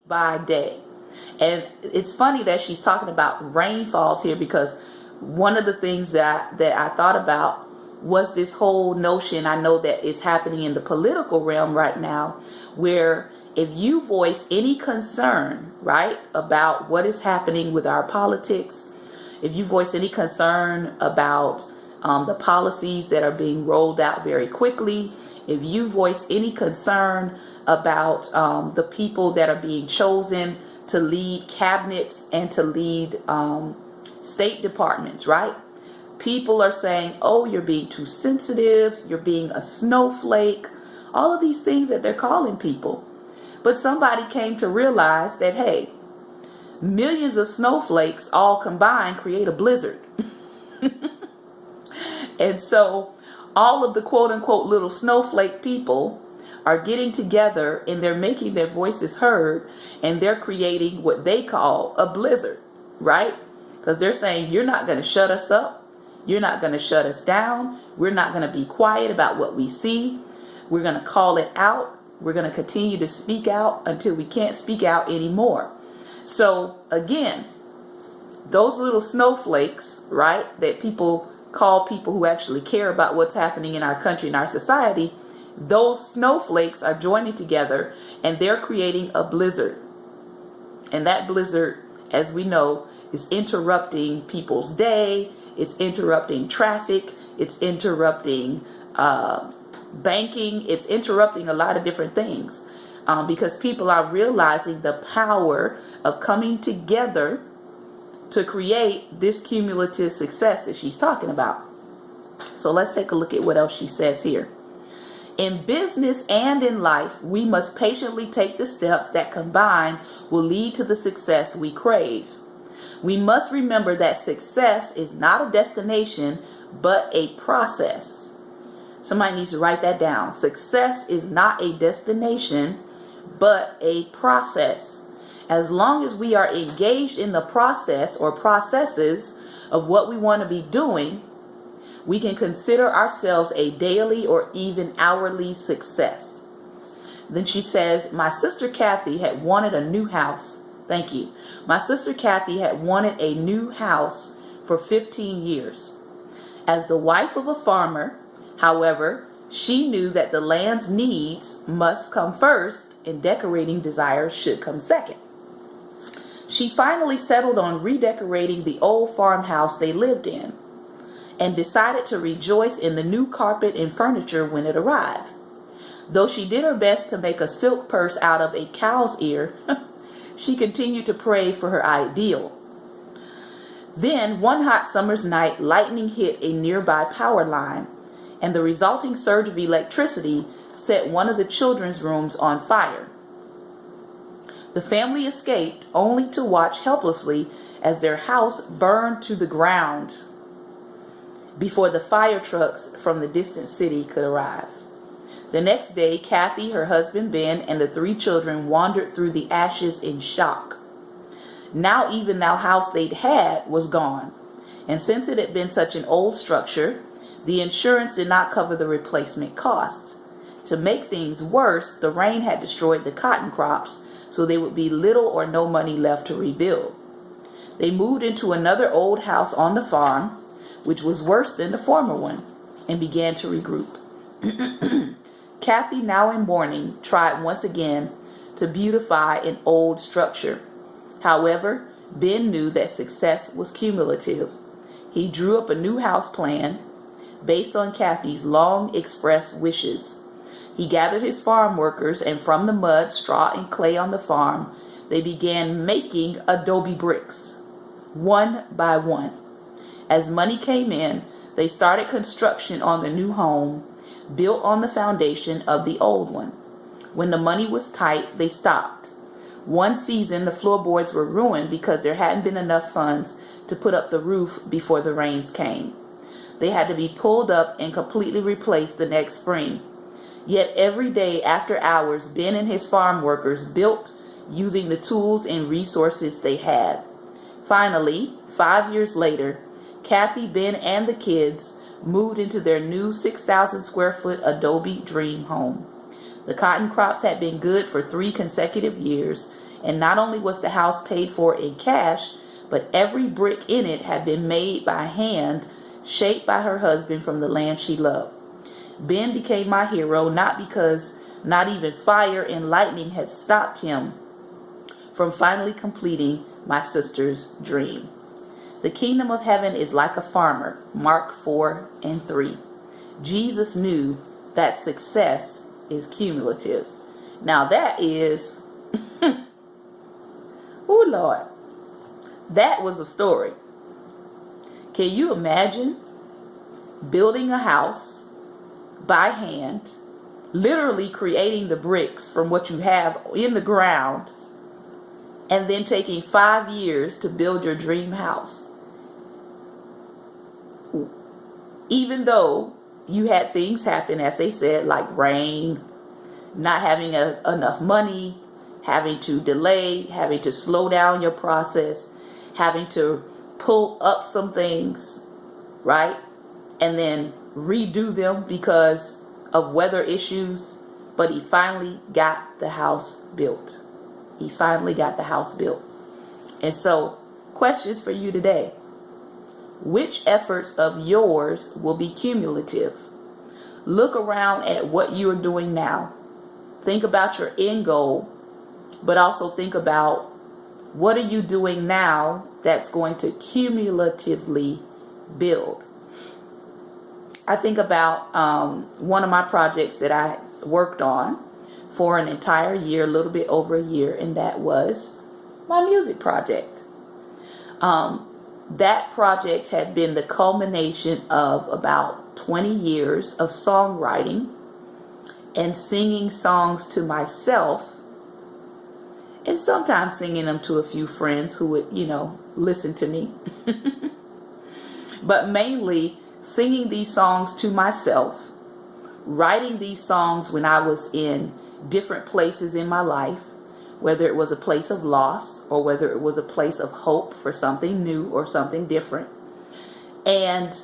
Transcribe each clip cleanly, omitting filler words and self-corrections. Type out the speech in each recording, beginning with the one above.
by day. And it's funny that she's talking about rainfalls here, because one of the things that I thought about was this whole notion. I know that it's happening in the political realm right now, where if you voice any concern, right, about what is happening with our politics, if you voice any concern about the policies that are being rolled out very quickly, if you voice any concern about the people that are being chosen to lead cabinets and to lead state departments, right? People are saying, oh, you're being too sensitive, you're being a snowflake, all of these things that they're calling people. But somebody came to realize that, hey, millions of snowflakes all combined create a blizzard. And so all of the quote unquote little snowflake people are getting together and they're making their voices heard, and they're creating what they call a blizzard, right? Because they're saying, you're not going to shut us up. You're not going to shut us down. We're not going to be quiet about what we see. We're going to call it out. We're going to continue to speak out until we can't speak out anymore. So again, those little snowflakes, right, that people call people who actually care about what's happening in our country and our society, those snowflakes are joining together and they're creating a blizzard. And that blizzard, as we know, is interrupting people's day. It's interrupting traffic. It's interrupting banking. It's interrupting a lot of different things because people are realizing the power of coming together to create this cumulative success that she's talking about. So let's take a look at what else she says here. In business and in life, we must patiently take the steps that combined will lead to the success we crave. We must remember that success is not a destination, but a process. Somebody needs to write that down. Success is not a destination, but a process. As long as we are engaged in the process or processes of what we want to be doing, we can consider ourselves a daily or even hourly success. Then she says, my sister Kathy had wanted a new house. Thank you. My sister Kathy had wanted a new house for 15 years. As the wife of a farmer, however, she knew that the land's needs must come first and decorating desires should come second. She finally settled on redecorating the old farmhouse they lived in and decided to rejoice in the new carpet and furniture when it arrived. Though she did her best to make a silk purse out of a cow's ear, she continued to pray for her ideal. Then, one hot summer's night, lightning hit a nearby power line, and the resulting surge of electricity set one of the children's rooms on fire. The family escaped, only to watch helplessly as their house burned to the ground before the fire trucks from the distant city could arrive. The next day, Kathy, her husband Ben, and the 3 children wandered through the ashes in shock. Now even the house they'd had was gone, and since it had been such an old structure, the insurance did not cover the replacement cost. To make things worse, the rain had destroyed the cotton crops, so there would be little or no money left to rebuild. They moved into another old house on the farm, which was worse than the former one, and began to regroup. Kathy, now in mourning, tried once again to beautify an old structure. However, Ben knew that success was cumulative. He drew up a new house plan based on Kathy's long expressed wishes. He gathered his farm workers, and from the mud, straw, and clay on the farm, they began making adobe bricks, one by one. As money came in, they started construction on the new home, built on the foundation of the old one. When the money was tight, they stopped. One season, the floorboards were ruined because there hadn't been enough funds to put up the roof before the rains came. They had to be pulled up and completely replaced the next spring. Yet every day after hours, Ben and his farm workers built using the tools and resources they had. Finally, 5 years later, Kathy, Ben, and the kids moved into their new 6,000 square foot adobe dream home. The cotton crops had been good for 3 consecutive years, And not only was the house paid for in cash, but every brick in it had been made by hand, shaped by her husband from the land she loved. Ben became my hero, not because not even fire and lightning had stopped him from finally completing my sister's dream. The kingdom of heaven is like a farmer, Mark 4:3. Jesus knew that success is cumulative. Now that is, oh Lord, that was a story. Can you imagine building a house by hand, literally creating the bricks from what you have in the ground, and then taking 5 years to build your dream house? Even though you had things happen, as they said, like rain, not having enough money, having to delay, having to slow down your process, having to pull up some things, right? And then redo them because of weather issues. But he finally got the house built. He finally got the house built. And so, questions for you today. Which efforts of yours will be cumulative? Look around at what you are doing now. Think about your end goal, but also think about what are you doing now that's going to cumulatively build. I think about one of my projects that I worked on for an entire year, a little bit over a year, and that was my music project. That project had been the culmination of about 20 years of songwriting and singing songs to myself, and sometimes singing them to a few friends who would, listen to me. But mainly singing these songs to myself, writing these songs when I was in different places in my life, whether it was a place of loss or whether it was a place of hope for something new or something different. And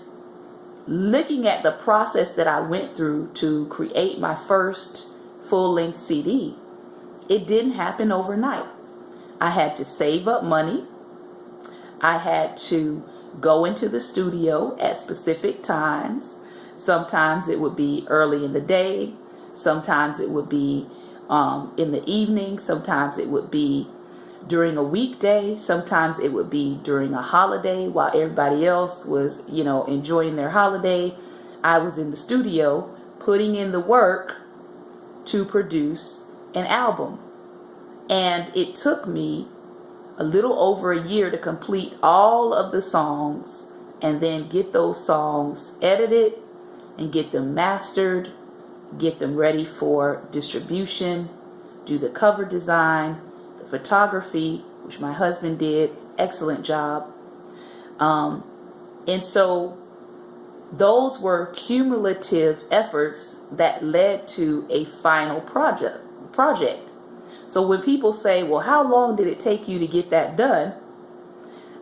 looking at the process that I went through to create my first full-length CD, it didn't happen overnight. I had to save up money. I had to go into the studio at specific times. Sometimes it would be early in the day. Sometimes it would be in the evening. Sometimes it would be during a weekday. Sometimes it would be during a holiday while everybody else was, enjoying their holiday. I was in the studio putting in the work to produce an album. And it took me a little over a year to complete all of the songs and then get those songs edited and get them mastered, get them ready for distribution, do the cover design, the photography, which my husband did, excellent job. And so those were cumulative efforts that led to a final project. So when people say, well, how long did it take you to get that done?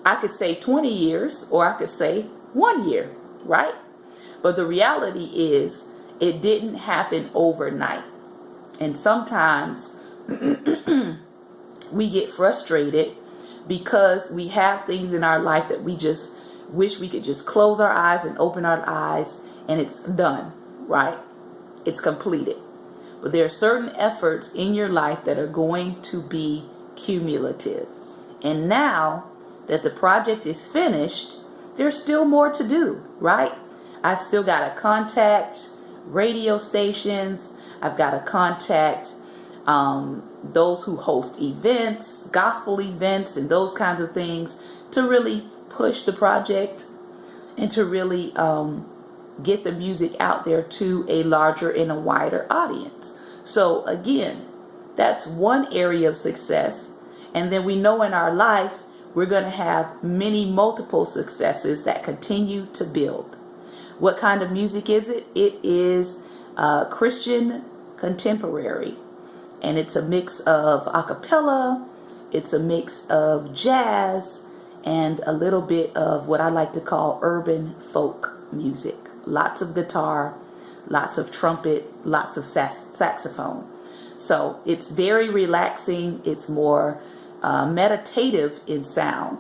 I could say 20 years or I could say 1 year, right? But the reality is it didn't happen overnight. And sometimes we get frustrated because we have things in our life that we just wish we could just close our eyes and open our eyes and it's done, right? It's completed. But there are certain efforts in your life that are going to be cumulative. And now that the project is finished, there's still more to do, right? I've still got to contact radio stations. I've got to contact those who host events, gospel events, and those kinds of things to really push the project and to really get the music out there to a larger and a wider audience. So again, that's one area of success. And then we know in our life, we're going to have many multiple successes that continue to build. What kind of music is it? It is Christian contemporary. And it's a mix of a cappella, it's a mix of jazz, and a little bit of what I like to call urban folk music. Lots of guitar, lots of trumpet, lots of saxophone. So it's very relaxing. It's more meditative in sound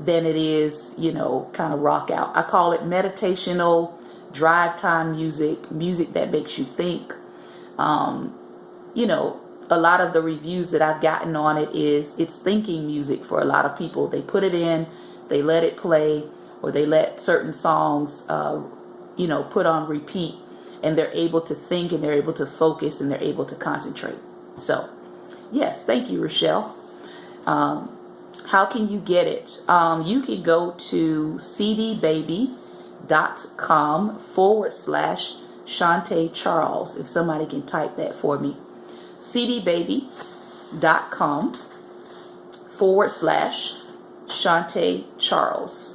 than it is, kind of rock out. I call it meditational drive time music, music that makes you think. A lot of the reviews that I've gotten on it is it's thinking music for a lot of people. They put it in, they let it play, or they let certain songs, put on repeat, and they're able to think, and they're able to focus, and they're able to concentrate. So, yes, thank you, Rochelle. How can you get it? You can go to cdbaby.com/Shantae Charles. If somebody can type that for me. cdbaby.com/Shantae Charles.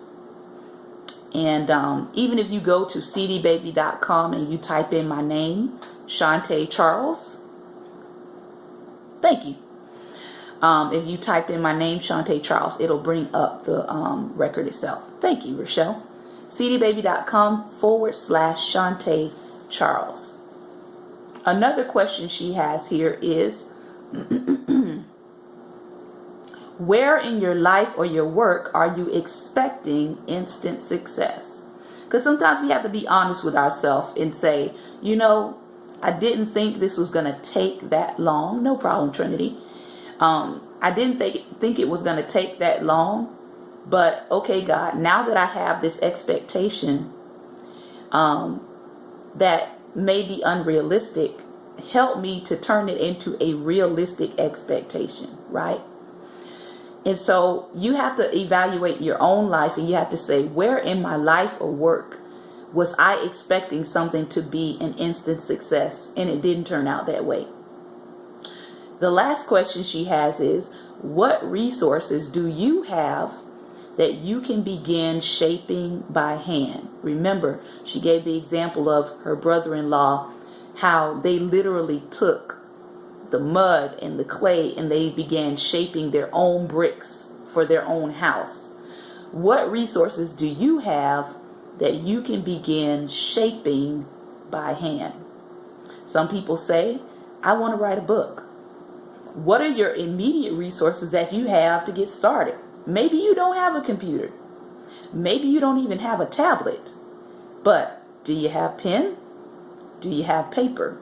And even if you go to cdbaby.com and you type in my name, Shantae Charles, thank you. If you type in my name, Shantae Charles, it'll bring up the record itself. Thank you, Rochelle. cdbaby.com/Shantae Charles. Another question she has here is, where in your life or your work are you expecting instant success? Because sometimes we have to be honest with ourselves and say, I didn't think this was going to take that long. No problem, Trinity. I didn't think it was going to take that long. But, okay, God, now that I have this expectation that may be unrealistic, help me to turn it into a realistic expectation, right? And so you have to evaluate your own life, and you have to say, where in my life or work was I expecting something to be an instant success, and it didn't turn out that way? The last question she has is, what resources do you have that you can begin shaping by hand? Remember, she gave the example of her brother-in-law, how they literally took the mud and the clay and they began shaping their own bricks for their own house. What resources do you have that you can begin shaping by hand? Some people say, I want to write a book. What are your immediate resources that you have to get started? Maybe you don't have a computer. Maybe you don't even have a tablet. But do you have pen? Do you have paper?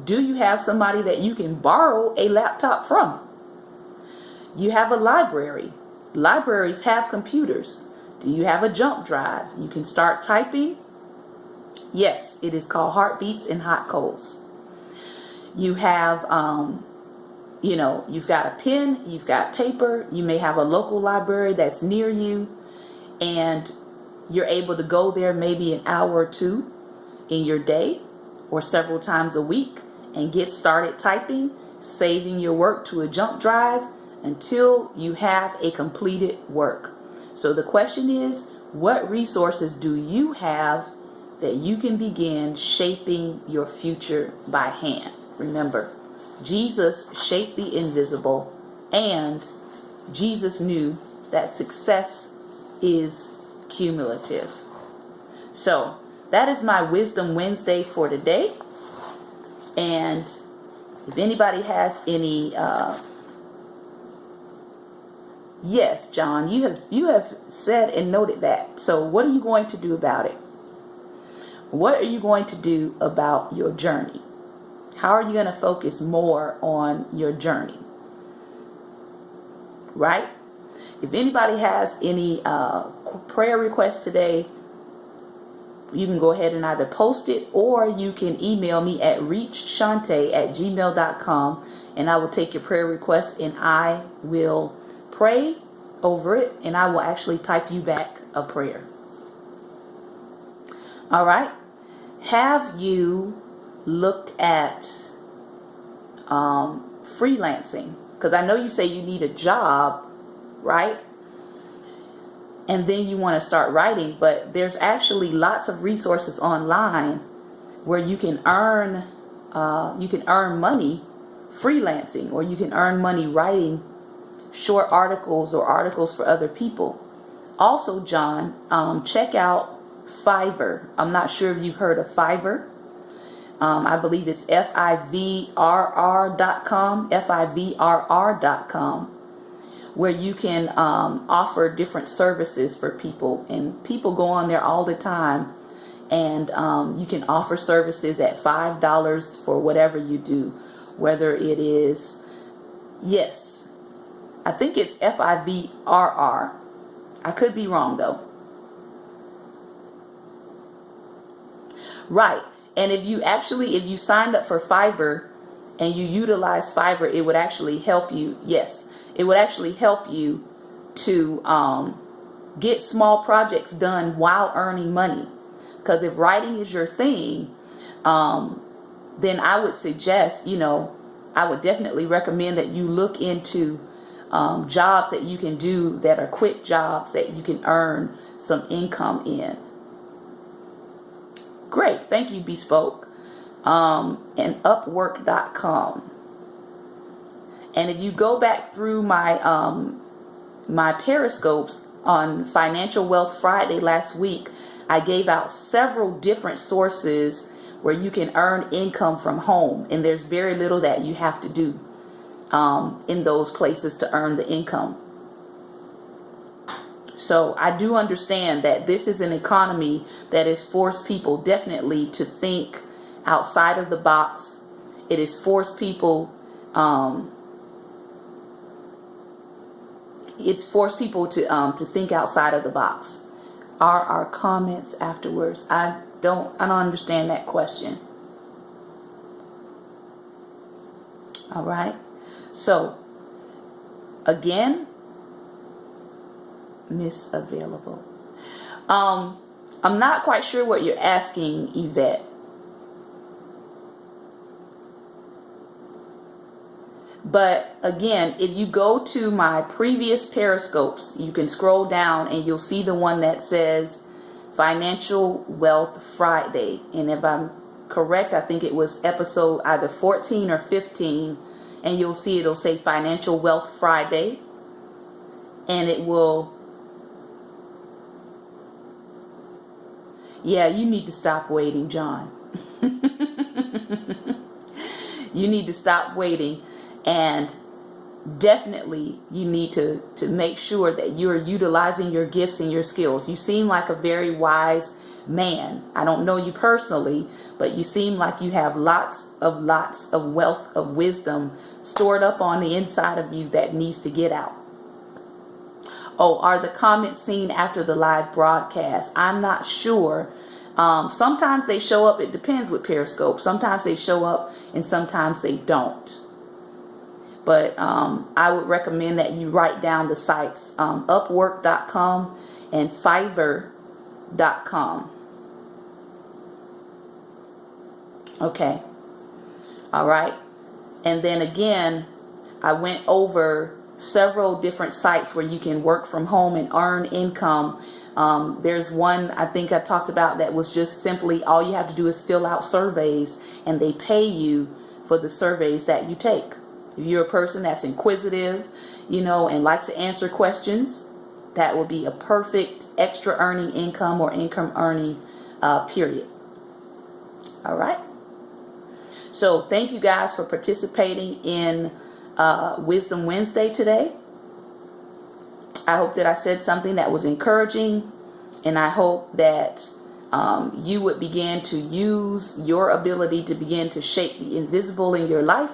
Do you have somebody that you can borrow a laptop from? You have a library. Libraries have computers. Do you have a jump drive? You can start typing. Yes, it is called heartbeats and hot coals. You have, you've got a pen, you've got paper. You may have a local library that's near you, and you're able to go there maybe an hour or two in your day or several times a week and get started typing, saving your work to a jump drive until you have a completed work. So the question is, what resources do you have that you can begin shaping your future by hand? Remember, Jesus shaped the invisible, and Jesus knew that success is cumulative. So that is my Wisdom Wednesday for today. And if anybody has any, yes, John, you have said and noted that. So what are you going to do about it? What are you going to do about your journey? How are you going to focus more on your journey? Right? If anybody has any prayer requests today, you can go ahead and either post it, or you can email me at reachshante@gmail.com, and I will take your prayer request and I will pray over it, and I will actually type you back a prayer. All right. Have you looked at freelancing? Because I know you say you need a job, right? And then you want to start writing, but there's actually lots of resources online where you can earn money freelancing, or you can earn money writing short articles or articles for other people. Also, John, check out Fiverr. I'm not sure if you've heard of Fiverr. I believe it's fivrr.com, fivrr.com, where you can offer different services for people. And people go on there all the time. And you can offer services at $5 for whatever you do. Whether it is, yes, I think it's FIVRR. I could be wrong though. Right. And if you signed up for Fiverr and you utilize Fiverr, it would actually help you. Yes, it would actually help you to get small projects done while earning money. Because if writing is your thing, then I would suggest, I would definitely recommend that you look into jobs that you can do that are quick jobs that you can earn some income in. Great. Thank you, Bespoke. And Upwork.com. And if you go back through my my Periscopes on Financial Wealth Friday last week, I gave out several different sources where you can earn income from home, and there's very little that you have to do in those places to earn the income. So I do understand that this is an economy that has forced people definitely to think outside of the box. It has forced people to think outside of the box. Are our comments afterwards? I don't understand that question. All right. So again, Miss Available. I'm not quite sure what you're asking, Yvette. But again, if you go to my previous Periscopes, you can scroll down and you'll see the one that says Financial Wealth Friday. And if I'm correct, I think it was episode either 14 or 15. And you'll see it'll say Financial Wealth Friday. And it will... Yeah, you need to stop waiting, John. You need to stop waiting. And definitely you need to make sure that you're utilizing your gifts and your skills. You seem like a very wise man. I don't know you personally, but you seem like you have lots of wealth of wisdom stored up on the inside of you that needs to get out. Oh, are the comments seen after the live broadcast? I'm not sure. Sometimes they show up. It depends with Periscope. Sometimes they show up and sometimes they don't. But I would recommend that you write down the sites, Upwork.com and Fiverr.com. Okay. All right. And then again, I went over several different sites where you can work from home and earn income. There's one I think I talked about that was just simply all you have to do is fill out surveys and they pay you for the surveys that you take. If you're a person that's inquisitive, and likes to answer questions, that would be a perfect extra earning income or income earning period. All right. So thank you guys for participating in Wisdom Wednesday today. I hope that I said something that was encouraging, and I hope that you would begin to use your ability to begin to shape the invisible in your life.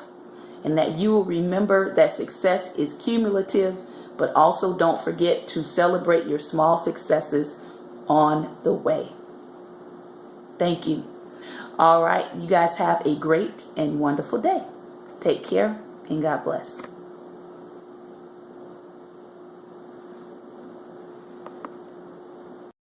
And that you will remember that success is cumulative, but also don't forget to celebrate your small successes on the way. Thank you. All right. You guys have a great and wonderful day. Take care and God bless.